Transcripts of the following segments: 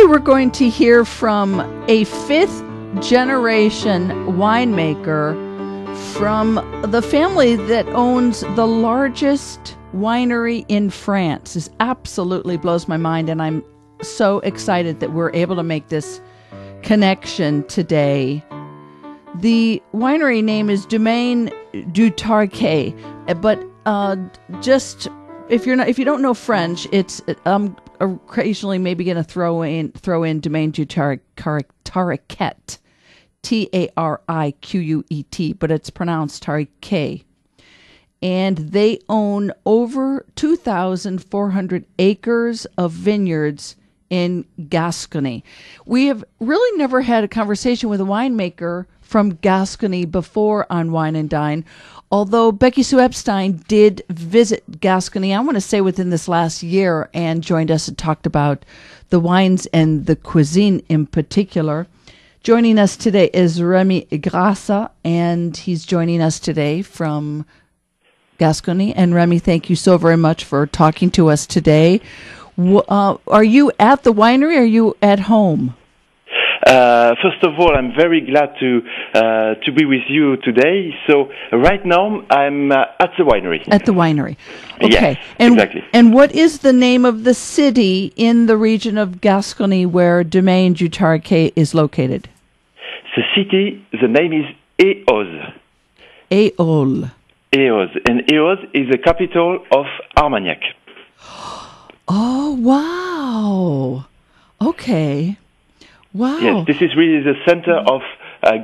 Today we're going to hear from a fifth-generation winemaker from the family that owns the largest winery in France. This absolutely blows my mind, and I'm so excited that we're able to make this connection today. The winery name is Domaine du Tariquet, but just if you don't know French, it's occasionally maybe going to throw in Domaine du Tariquet, Tariquet, but it's pronounced Tariquet. And they own over 2,400 acres of vineyards in Gascony. We have really never had a conversation with a winemaker from Gascony before on Wine and Dine, although Becky Sue Epstein did visit Gascony, I want to say within this last year, and joined us and talked about the wines and the cuisine in particular. Joining us today is Rémy Grassa, and he's joining us today from Gascony. And Rémy, thank you so very much for talking to us today. Are you at the winery or are you at home? First of all, I'm very glad to be with you today. So right now, I'm at the winery. At the winery. Okay. Yes, exactly. And what is the name of the city in the region of Gascony where Domaine du Tariquet is located? The city, the name is Auch. Auch. Auch. And Auch is the capital of Armagnac. Oh, wow. Okay. Wow. Yes, this is really the center of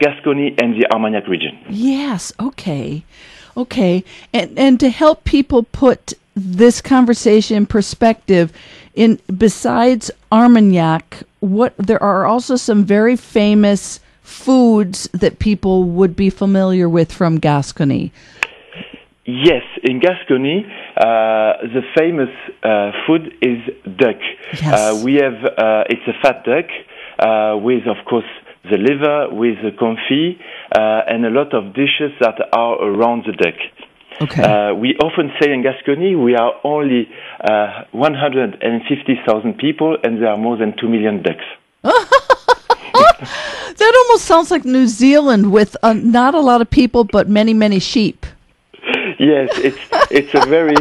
Gascony and the Armagnac region. Yes, okay. Okay. And to help people put this conversation in perspective, besides Armagnac, there are also some very famous foods that people would be familiar with from Gascony. Yes, in Gascony, the famous food is duck. Yes. We have, it's a fat duck, with, of course, the liver, with the confit, and a lot of dishes that are around the duck. Okay. We often say in Gascony we are only 150,000 people, and there are more than 2 million ducks. That almost sounds like New Zealand with not a lot of people, but many, many sheep. Yes, it's a very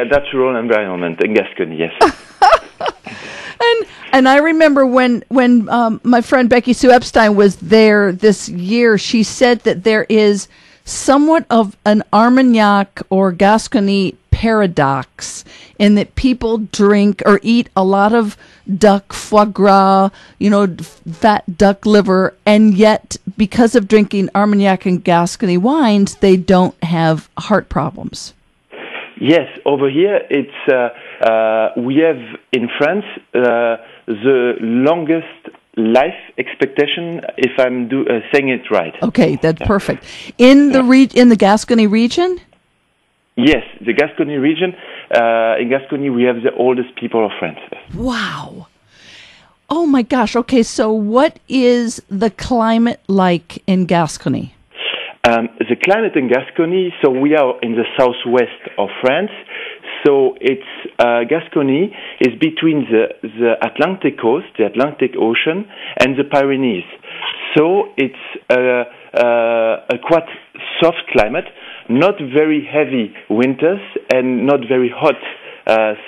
natural environment in Gascony. Yes. And I remember when my friend Becky Sue Epstein was there this year, she said that there is somewhat of an Armagnac or Gascony paradox in that people drink or eat a lot of duck foie gras, fat duck liver, and yet because of drinking Armagnac and Gascony wines, they don't have heart problems. Yes, over here it's we have in France the longest life expectation, if I'm saying it right. Okay, that's perfect. In the Gascony region? Yes, the Gascony region. In Gascony, we have the oldest people of France. Wow. Oh my gosh. Okay, so what is the climate like in Gascony? The climate in Gascony, so we are in the southwest of France. So it's Gascony is between the Atlantic coast, the Atlantic Ocean, and the Pyrenees. So it's a quite soft climate, not very heavy winters and not very hot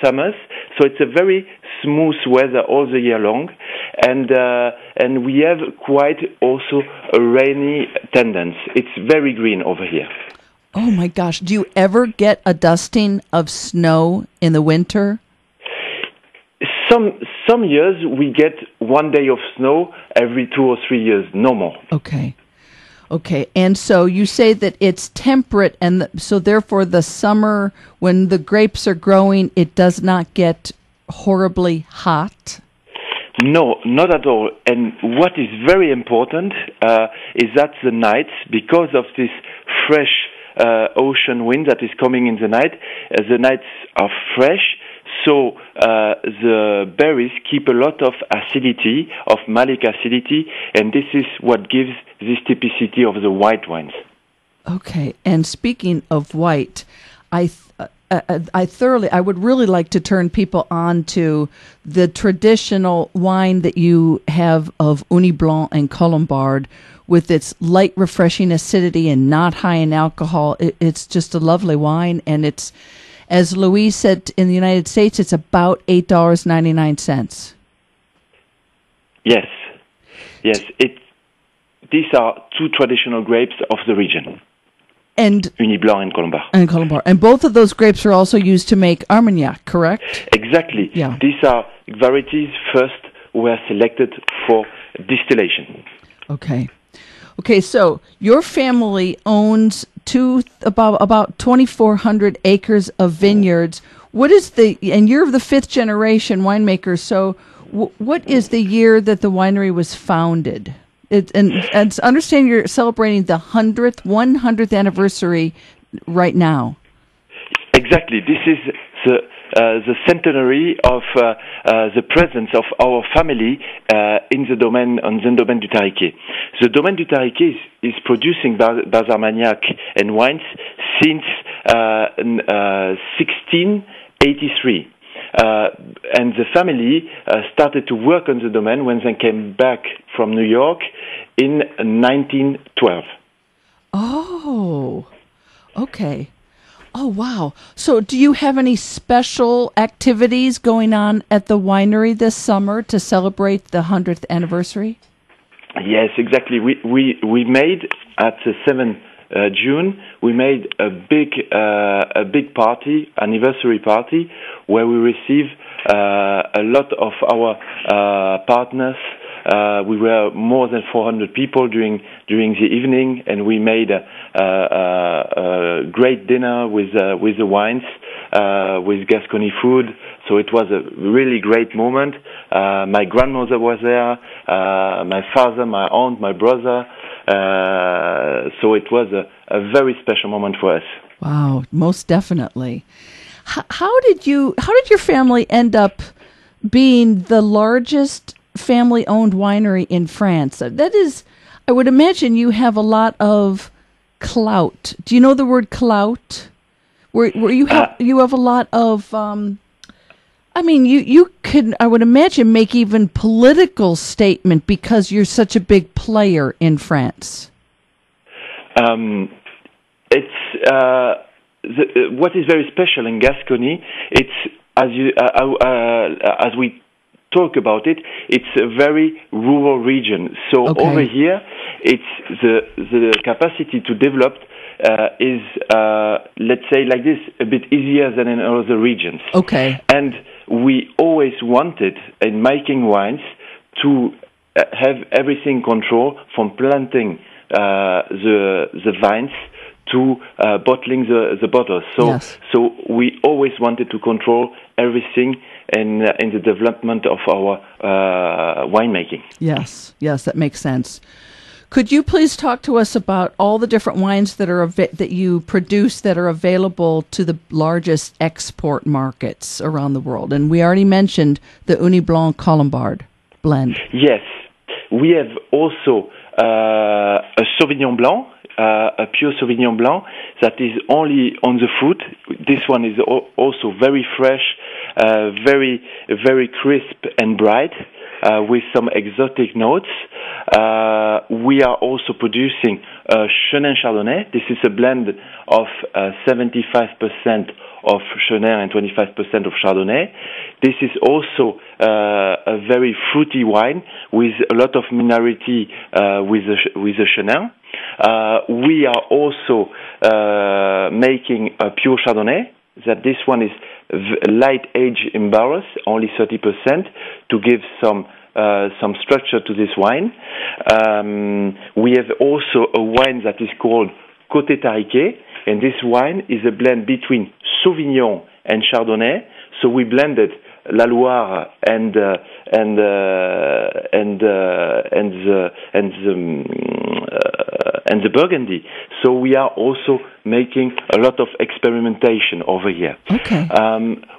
summers. So it's a very smooth weather all the year long, and we have quite also a rainy tendency. It's very green over here. Oh my gosh. Do you ever get a dusting of snow in the winter? Some years we get 1 day of snow every 2 or 3 years, no more. Okay. And so you say that it's temperate, and so therefore the summer, when the grapes are growing, it does not get horribly hot? No, not at all. And what is very important is that the nights, because of this fresh ocean wind that is coming in the nights are fresh, so the berries keep a lot of acidity, of malic acidity, and this is what gives this typicity of the white wines. Okay, and speaking of white, I would really like to turn people on to the traditional wine that you have of Ugni Blanc and Colombard, with its light, refreshing acidity and not high in alcohol. It's just a lovely wine, and it's, as Louise said, in the United States, it's about $8.99. Yes. These are two traditional grapes of the region. And Ugni Blanc and Colombard. And both of those grapes are also used to make Armagnac, correct? Exactly. Yeah. These are varieties first were selected for distillation. Okay, so your family owns about 2,400 acres of vineyards. And you're the fifth generation winemaker, so what is the year that the winery was founded? And understand you're celebrating the 100th anniversary right now. Exactly. This is the centenary of the presence of our family in the domaine du Tariquet. The Domaine du Tariquet is producing Bas-Armagnac and wines since 1683. And the family started to work on the domain when they came back from New York in 1912. Oh, okay. Oh, wow. So do you have any special activities going on at the winery this summer to celebrate the 100th anniversary? Yes, exactly. We made at the 7th June, we made a big party, anniversary party, where we received a lot of our partners. We were more than 400 people during the evening, and we made a great dinner with the wines, with Gascony food. So it was a really great moment. My grandmother was there, my father, my aunt, my brother. So it was a very special moment for us. Wow, most definitely. How did your family end up being the largest family-owned winery in France? That is, I would imagine you have a lot of clout. Do you know the word clout? Where you have a lot of. You can, I would imagine, make even political statement because you're such a big player in France. What is very special in Gascony, it's as we talk about it, it's a very rural region. So over here, it's the capacity to develop is, let's say like this, a bit easier than in other regions. Okay. And we always wanted, in making wines, to have everything controlled, from planting the vines to bottling the bottles. So we always wanted to control everything in the development of our winemaking. Yes, that makes sense. Could you please talk to us about all the different wines that are that you produce that are available to the largest export markets around the world? And we already mentioned the Ugni Blanc Colombard blend. Yes, we have also a Sauvignon Blanc, a pure Sauvignon Blanc that is only on the fruit. This one is also very fresh, very, very crisp and bright, with some exotic notes. We are also producing Chenin Chardonnay. This is a blend of 75% of Chenin and 25% of Chardonnay. This is also a very fruity wine with a lot of minerality with the Chenin. We are also making a pure Chardonnay. That this one is light aged in barrels, only 30%, to give some structure to this wine. We have also a wine that is called Côté Tariquet, and this wine is a blend between Sauvignon and Chardonnay. So we blended La Loire and the Burgundy. So we are also making a lot of experimentation over here. Okay.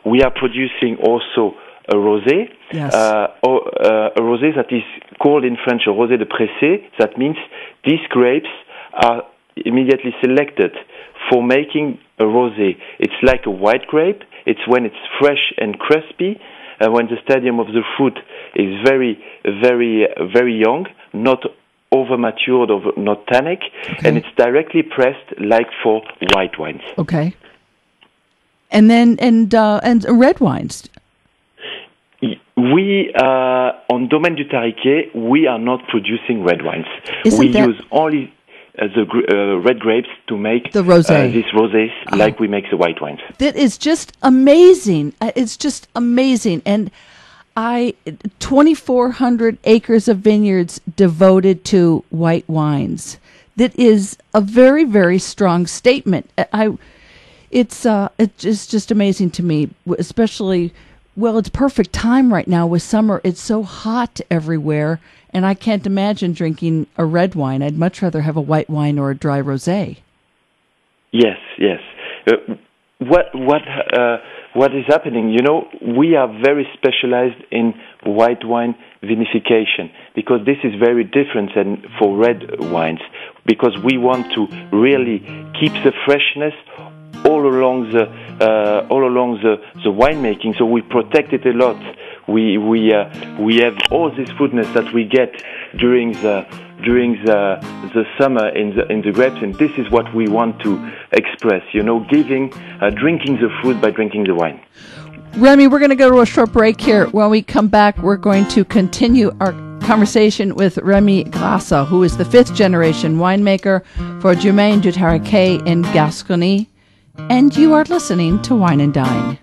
We are producing also a rosé. Yes. A rosé that is called in French a rosé de pressé. That means these grapes are immediately selected for making a a rosé. It's like a white grape. It's when it's fresh and crispy, when the stadium of the fruit is very, very, very young, not over matured or not tannic, and it's directly pressed like for white wines. Okay. And then and red wines. We on Domaine du Tariquet, we are not producing red wines. We use only the red grapes to make the rosé. These rosés like we make the white wines. That is just amazing. It's just amazing. And 2,400 acres of vineyards devoted to white wines. That is a very, very strong statement. It's just amazing to me, especially, well, it's perfect time right now with summer. It's so hot everywhere, and I can't imagine drinking a red wine. I'd much rather have a white wine or a dry rosé. Yes. What is happening? You know, we are very specialized in white wine vinification because this is very different than for red wines, because we want to really keep the freshness all along the winemaking. So we protect it a lot. We have all this fruitness that we get during the summer in the grapes, and this is what we want to express. You know, drinking the fruit by drinking the wine. Rémy, we're going to go to a short break here. When we come back, we're going to continue our conversation with Rémy Grassa, who is the 5th generation winemaker for Domaine du Tariquet in Gascony. And you are listening to Wine and Dine.